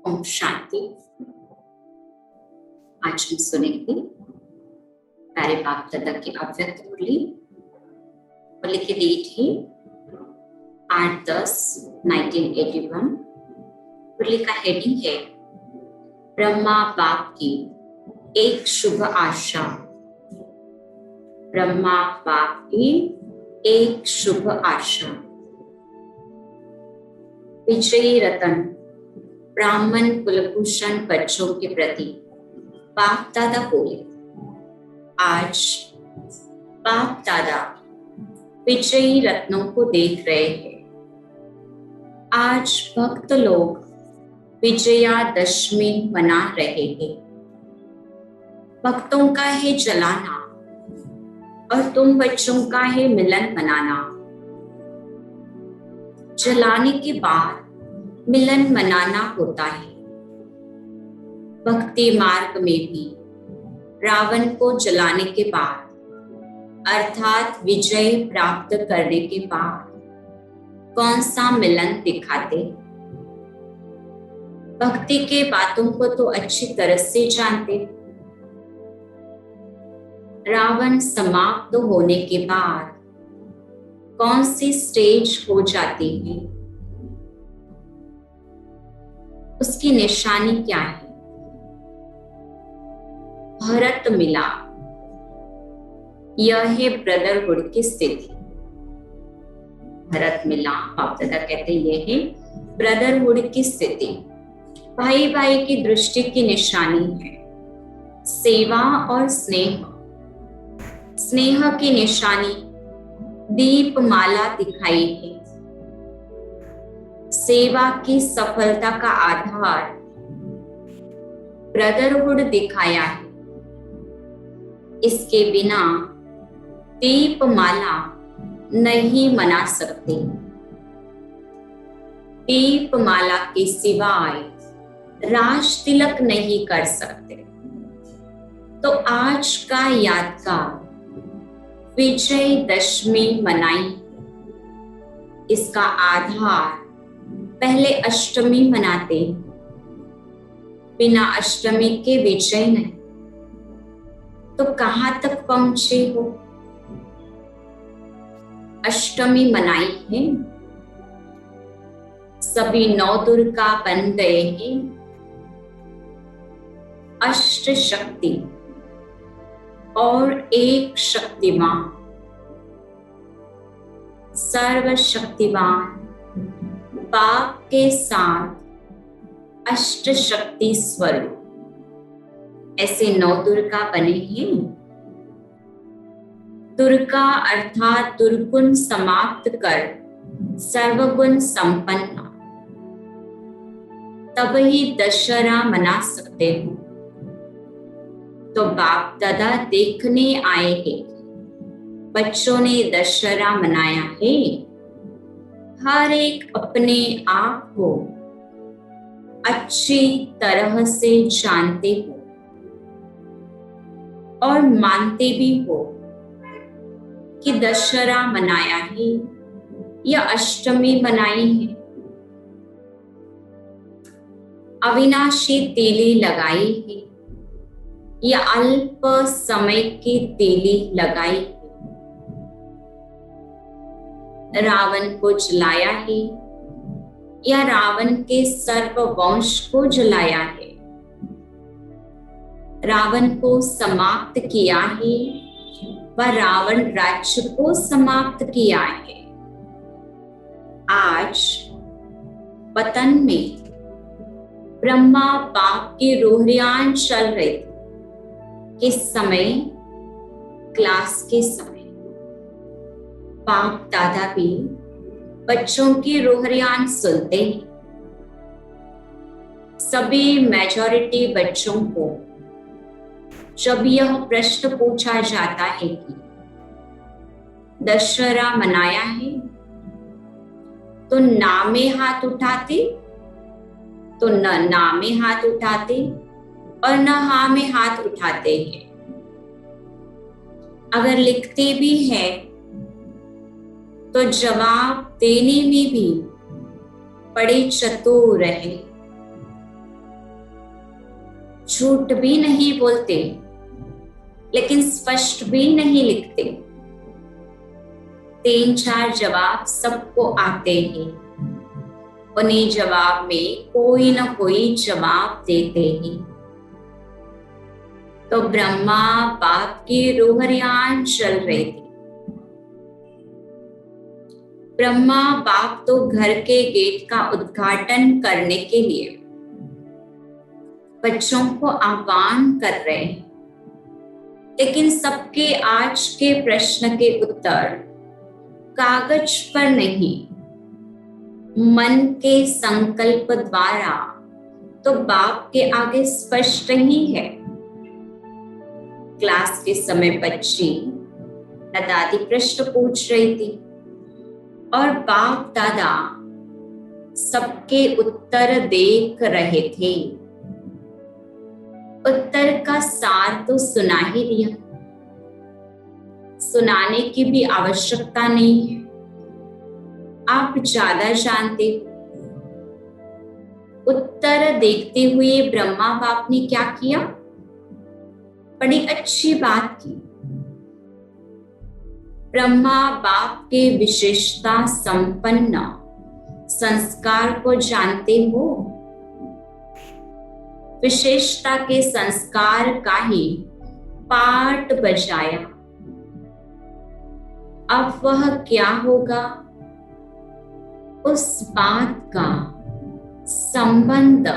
ओम शांति। आज हम सुनेंगे प्यारे बाप दादा की अव्यक्त मुरली की डेट है 8/10/1981। मुरली का हेडिंग है ब्रह्मा बाप की एक शुभ आशा। ब्रह्मा बाप की एक शुभ आशा। विजयी रतन ब्राह्मण कुलभूषण बच्चों के प्रति बाप दादा बोले, आज बाप दादा विजयी रत्नों को देख रहे हैं। आज भक्त लोग विजयादशमी मना रहे हैं। भक्तों का है जलाना और तुम बच्चों का है मिलन मनाना। जलाने के बाद मिलन मनाना होता है। भक्ति मार्ग में भी रावण को जलाने के बाद अर्थात विजय प्राप्त करने के बाद कौन सा मिलन दिखाते? भक्ति के बातों को तो अच्छी तरह से जानते। रावण समाप्त होने के बाद कौन सी स्टेज हो जाती है, उसकी निशानी क्या है? भरत मिला, यह है ब्रदरहुड की स्थिति। भरत मिला, बाप दादा कहते हैं यह है ब्रदरहुड की स्थिति। भाई भाई की दृष्टि की निशानी है सेवा और स्नेह। स्नेह की निशानी दीपमाला दिखाई है। सेवा की सफलता का आधार ब्रदरहुड दिखाया है। इसके बिना दीपमाला नहीं मना सकते। दीपमाला के सिवाय राज तिलक नहीं कर सकते। तो आज का यादगार विजयदशमी मनाई। इसका आधार पहले अष्टमी मनाते, बिना अष्टमी के विजय नहीं। तो कहां तक पहुंचे हो? अष्टमी मनाई है, सभी नौ दुर्गा बन गए हैं। अष्ट शक्ति और एक शक्तिमान, सर्वशक्तिमान बाप के साथ अष्ट शक्ति स्वरूप ऐसे नौ दुर्गा बने हैं। दुर्गा अर्थात दुर्गुण समाप्त कर सर्वगुण संपन्न, तब ही दशहरा मना सकते हो। तो बाप दादा देखने आए हैं, बच्चों ने दशहरा मनाया है। हर एक अपने आप को अच्छी तरह से जानते हो और मानते भी हो कि दशहरा मनाया है या अष्टमी मनाई है। अविनाशी तीली लगाई है या अल्प समय की तीली लगाई है। रावण को जलाया है या रावण के सर्व वंश को जलाया है। रावण को समाप्त किया है व रावण राज्य को समाप्त किया है। आज वतन में ब्रह्मा बाप की रोहरियान चल रही थी। किस समय? क्लास के समय। बाप दादा भी बच्चों की रोहरियान सुनते हैं। सभी मेजॉरिटी बच्चों को जब यह प्रश्न पूछा जाता है कि दशहरा मनाया है, तो ना में हाथ उठाते, तो न ना में हाथ उठाते और न हा में हाथ उठाते हैं। अगर लिखते भी है तो जवाब देने में भी बड़े चतुर रहे। झूठ भी नहीं बोलते, लेकिन स्पष्ट भी नहीं लिखते। 3-4 जवाब सबको आते हैं, उन्हीं जवाब में कोई ना कोई जवाब देते हैं। तो ब्रह्मा बाप की रोहरियान चल रही थी। ब्रह्मा बाप तो घर के गेट का उद्घाटन करने के लिए बच्चों को आह्वान कर रहे हैं, लेकिन सबके आज के प्रश्न के उत्तर कागज पर नहीं, मन के संकल्प द्वारा तो बाप के आगे स्पष्ट ही है। क्लास के समय बच्ची न दादी प्रश्न पूछ रही थी और बाप दादा सबके उत्तर देख रहे थे। उत्तर का सार तो सुना ही दिया, सुनाने की भी आवश्यकता नहीं है, आप ज्यादा जानते हो। उत्तर देखते हुए ब्रह्मा बाप ने क्या किया? बड़ी अच्छी बात की। ब्रह्मा बाप के विशेषता संपन्न संस्कार को जानते हो। विशेषता के संस्कार का ही पाठ बजाया। अब वह क्या होगा? उस बात का संबंध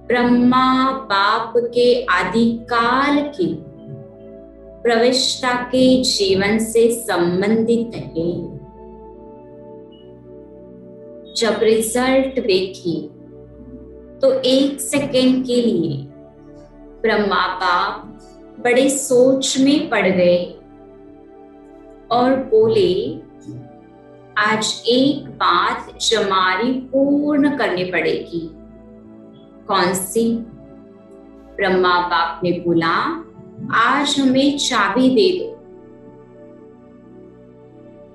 ब्रह्मा बाप के आदिकाल की प्रविष्टा के जीवन से संबंधित है। जब रिजल्ट देखी तो 1 सेकेंड के लिए ब्रह्मा बाप बड़े सोच में पड़ गए और बोले, आज एक बात जमारी पूर्ण करनी पड़ेगी। कौन सी? ब्रह्मा बाप ने बोला, आज हमें चाबी दे दो।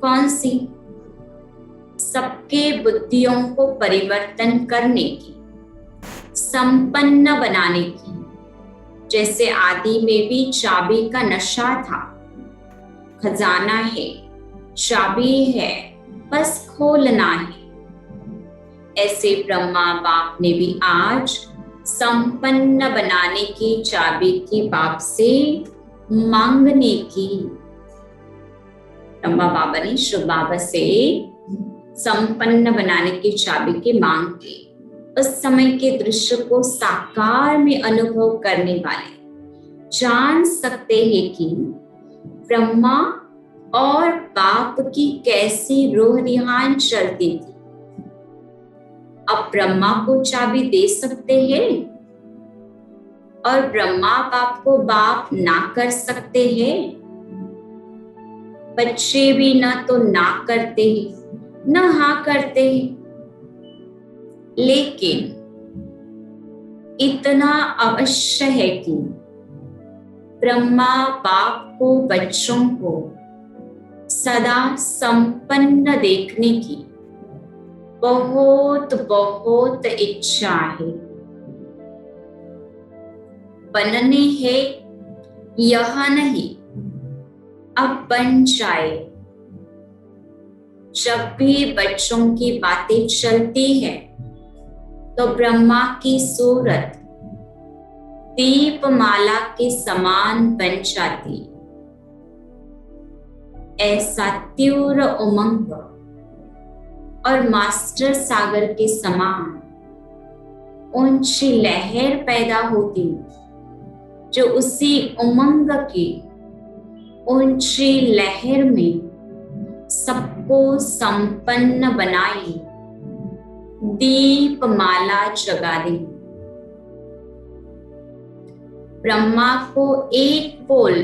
कौन सी? सबके बुद्धियों को परिवर्तन करने की, संपन्न बनाने की। जैसे आदि में भी चाबी का नशा था। खजाना है, चाबी है, बस खोलना है। ऐसे ब्रह्मा बाप ने भी आज संपन्न बनाने की चाबी की बाप से मांगने की। ब्रह्मा बाबा ने शिव बाबा से संपन्न बनाने की चाबी की मांग की। उस समय के दृश्य को साकार में अनुभव करने वाले जान सकते हैं कि ब्रह्मा और बाप की कैसी रोहरियान चलती थी। अब ब्रह्मा को चाबी दे सकते हैं और ब्रह्मा बाप को बाप ना कर सकते हैं। बच्चे भी ना तो ना करते हैं ना हाँ करते हैं, लेकिन इतना अवश्य है कि ब्रह्मा बाप को बच्चों को सदा संपन्न देखने की बहुत बहुत इच्छा है। बनने है यह नहीं, अब बन जाए। जब भी बच्चों की बातें चलती है तो ब्रह्मा की सूरत दीपमाला के समान बन जाती। ऐसा तीव्र उमंग और मास्टर सागर के समान ऊंची लहर पैदा होती, जो उसी उमंग की ऊंची लहर में सबको संपन्न बनाई, दीपमाला जगा दी। ब्रह्मा को एक बोल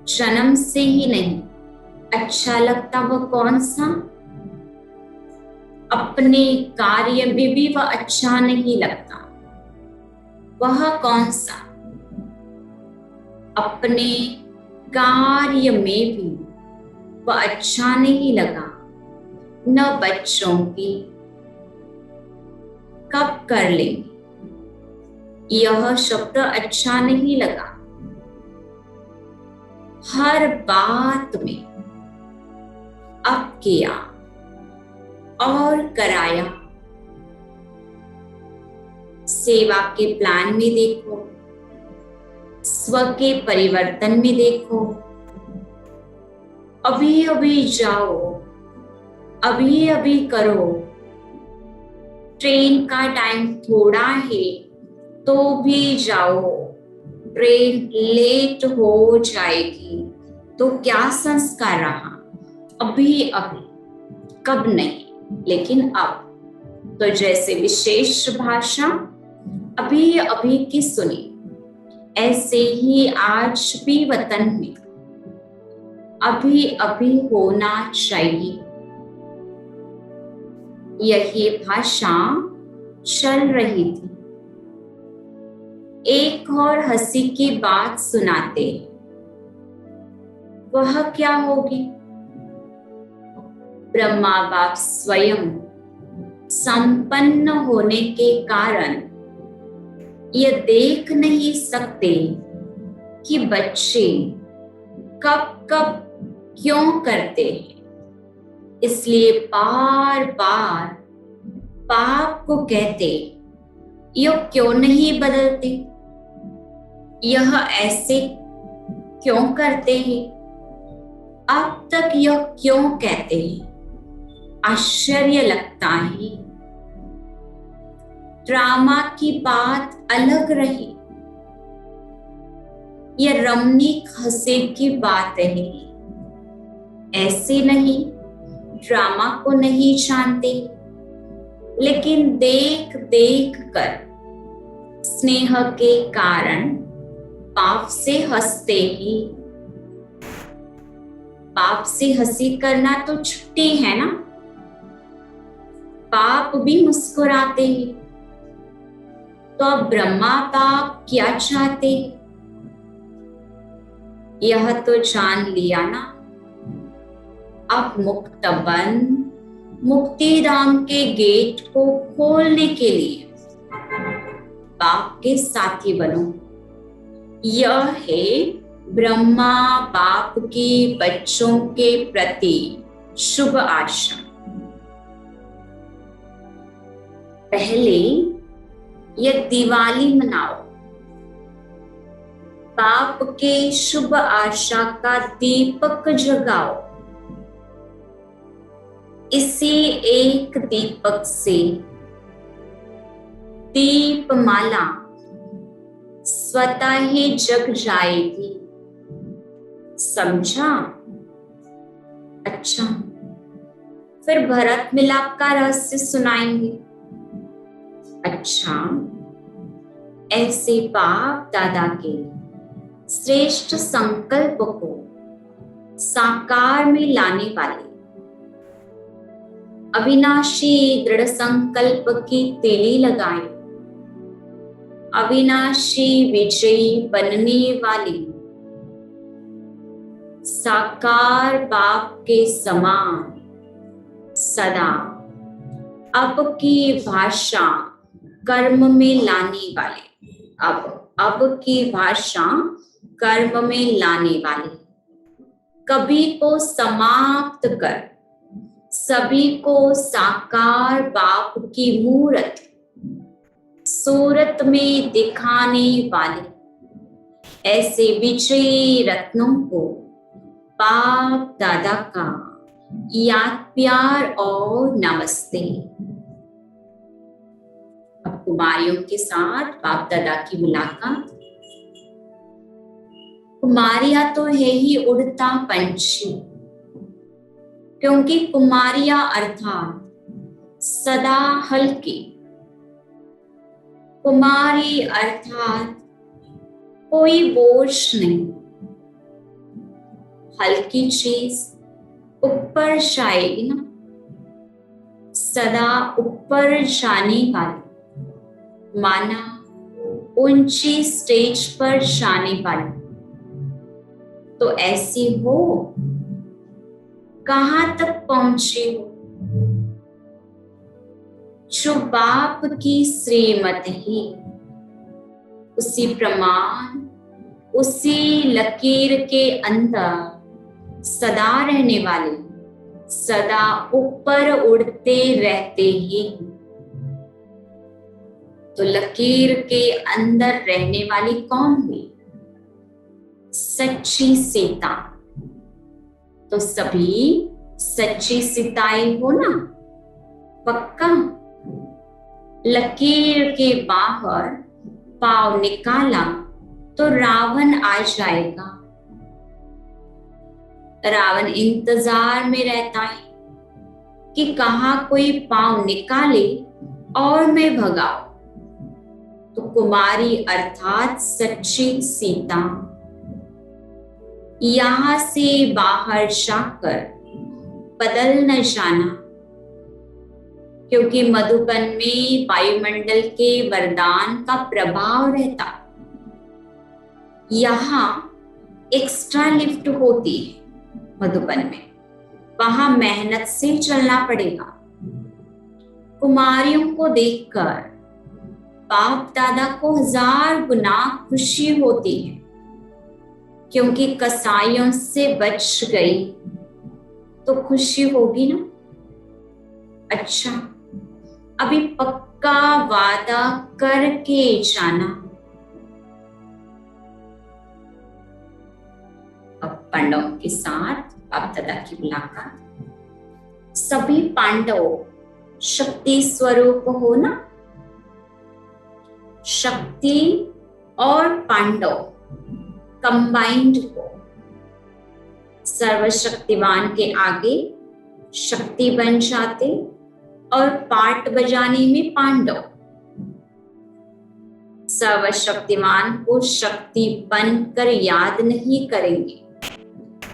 जन्म से ही नहीं अच्छा लगता। वह कौन सा? अपने कार्य में भी वह अच्छा नहीं लगता। वह कौन सा? अपने कार्य में भी वह अच्छा नहीं लगा, न बच्चों की कब कर लेंगे, यह शब्द अच्छा नहीं लगा। हर बात में अब किया और कराया। सेवा के प्लान में देखो, स्व के परिवर्तन में देखो। अभी अभी जाओ, अभी अभी करो। ट्रेन का टाइम थोड़ा है तो भी जाओ, ट्रेन लेट हो जाएगी तो क्या संस्कार रहा। अभी अभी, कब नहीं लेकिन अब। तो जैसे विशेष भाषा अभी अभी की सुनी, ऐसे ही आज भी वतन में अभी अभी होना चाहिए। यही भाषा चल रही थी। एक और हंसी की बात सुनाते, वह क्या होगी? ब्रह्मा बाप स्वयं संपन्न होने के कारण यह देख नहीं सकते कि बच्चे कब कब क्यों करते हैं, इसलिए बार बार बाप को कहते, यह क्यों नहीं बदलते, यह ऐसे क्यों करते हैं, अब तक यह क्यों कहते हैं। आश्चर्य लगता है। ड्रामा की बात अलग रही, यह रमणीक हंसी की बात है। ऐसे नहीं, ड्रामा को नहीं जानते, लेकिन देख देख कर स्नेह के कारण पाप से हंसते ही। पाप से हंसी करना तो छुट्टी है ना, पाप भी मुस्कुराते हैं। तो अब ब्रह्मा बाप क्या चाहते हैं, यह तो जान लिया ना। अब मुक्त बंद मुक्ति धाम के गेट को खोलने के लिए बाप के साथी बनो। यह है ब्रह्मा बाप की बच्चों के प्रति शुभ आशा। पहले यह दिवाली मनाओ, बाप के शुभ आशा का दीपक जगाओ। इसी एक दीपक से दीपमाला स्वतः ही जग जाएगी। समझा? अच्छा, फिर भरत मिलाप का रहस्य सुनाएंगे। अच्छा, ऐसे बाप दादा के श्रेष्ठ संकल्प को साकार में लाने वाले अविनाशी दृढ़ संकल्प की तेली लगाए, अविनाशी विजयी बनने वाली साकार बाप के समान सदा अब की भाषा कर्म में लाने वाले, अब की भाषा कर्म में लाने वाले, कभी को समाप्त कर सभी को साकार बाप की मूर्त सूरत में दिखाने वाले ऐसे विजयी रत्नों को बाप दादा का याद प्यार और नमस्ते। अब कुमारियों के साथ बाप दादा की मुलाकात। कुमारियां तो है ही उड़ता पंछी, क्योंकि कुमारियां अर्थात सदा हल्की, कुमारी अर्थात कोई बोझ नहीं, हल्की चीज ऊपर जाएगी ना, सदा ऊपर जाने वाली, माना ऊंची स्टेज पर जाने वाली। तो ऐसी हो कहाँ तक पहुंचे हो? जो बाप की श्रीमत ही उसी प्रमाण, उसी लकीर के अंदर सदा रहने वाले, सदा ऊपर उड़ते रहते ही। तो लकीर के अंदर रहने वाली कौन हुई? सच्ची सीता। तो सभी सच्ची सीताएं हो ना? पक्का? लकीर के बाहर पांव निकाला तो रावण आ जाएगा। रावण इंतजार में रहता है कि कहाँ कोई पांव निकाले और मैं भगाऊं। तो कुमारी अर्थात सच्ची सीता यहां से बाहर जाकर बदल न जाना, क्योंकि मधुबन में वायुमंडल के वरदान का प्रभाव रहता। यहाँ एक्स्ट्रा लिफ्ट होती है मधुबन में, वहां मेहनत से चलना पड़ेगा। कुमारियों को देखकर बाप दादा को 1000 गुना खुशी होती है, क्योंकि कसाईयों से बच गई तो खुशी होगी ना। अच्छा, अभी पक्का वादा करके जाना। अब पांडवों के साथ बाप दादा की मुलाकात। सभी पांडव शक्ति स्वरूप हो ना। शक्ति और पांडव कंबाइंड हो। सर्वशक्तिवान के आगे शक्ति बन जाते और पाठ बजाने में पांडव। सर्वशक्तिमान को शक्ति बनकर याद नहीं करेंगे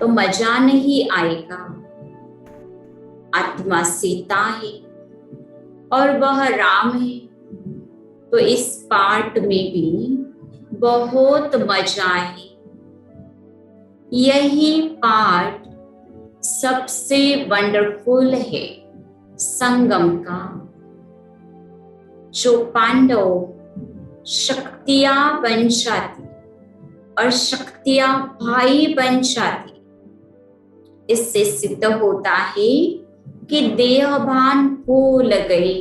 तो मजा नहीं आएगा। आत्मा सीता है और वह राम है, तो इस पाठ में भी बहुत मजा है। यही पाठ सबसे वंडरफुल है संगम का। जो पांडव शक्तियां बन जाती और शक्तियां भाई बन जाती, इससे सिद्ध होता है कि देहभान भूल गए।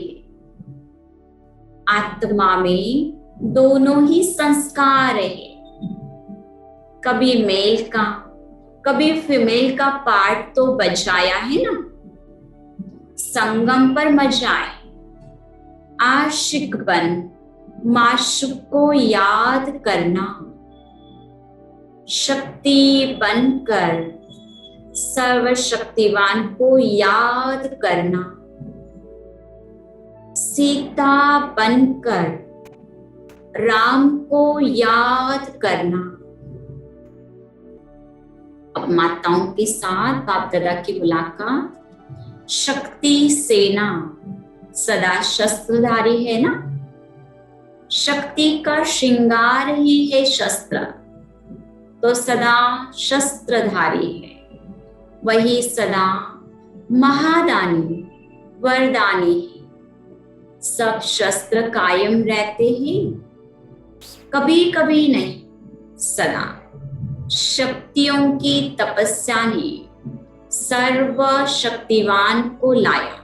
आत्मा में दोनों ही संस्कार है। कभी मेल का कभी फीमेल का पार्ट तो बजाया है ना। संगम पर मजा आए। आशिक बन माशूक को याद करना। शक्ति बनकर सर्वशक्तिवान को याद करना। सीता बनकर राम को याद करना। अब माताओं के साथ बाप दादा की मुलाकात। शक्ति सेना सदा शस्त्रधारी है ना। शक्ति का श्रृंगार ही है शस्त्र, तो सदा शस्त्रधारी है। वही सदा महादानी वरदानी है। सब शस्त्र कायम रहते हैं, कभी कभी नहीं, सदा। शक्तियों की तपस्या ने सर्वशक्तिवान को लाया।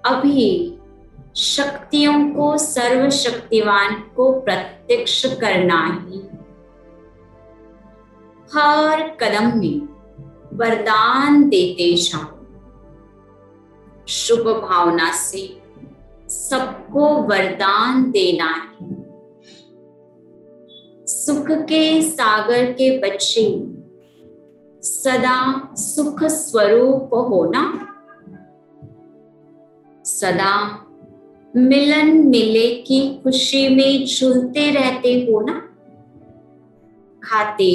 अभी शक्तियों को सर्वशक्तिवान को प्रत्यक्ष करना ही। हर कदम में वरदान देते जाओ। शुभ भावना से सबको वरदान देना है। सुख के सागर के बच्चे सदा सुख स्वरूप होना। सदा मिलन मिले की खुशी में झूलते रहते हो ना। खाते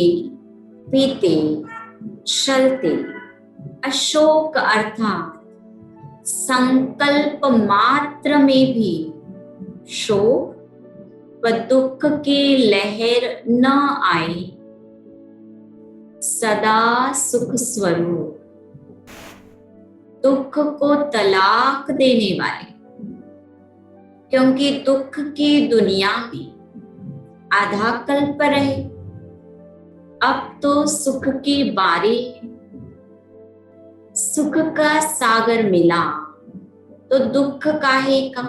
पीते चलते अशोक अर्थात संकल्प मात्र में भी शोक व दुख की लहर न आए। सदा सुख स्वरूप दुख को तलाक देने वाले, क्योंकि दुख की दुनिया में आधा कल्प रहे, अब तो सुख की बारी है। सुख का सागर मिला तो दुख काहे का,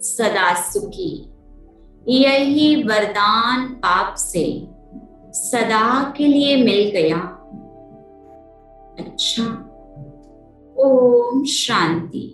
सदा सुखी यही वरदान पाप से सदा के लिए मिल गया। अच्छा, ओम शांति।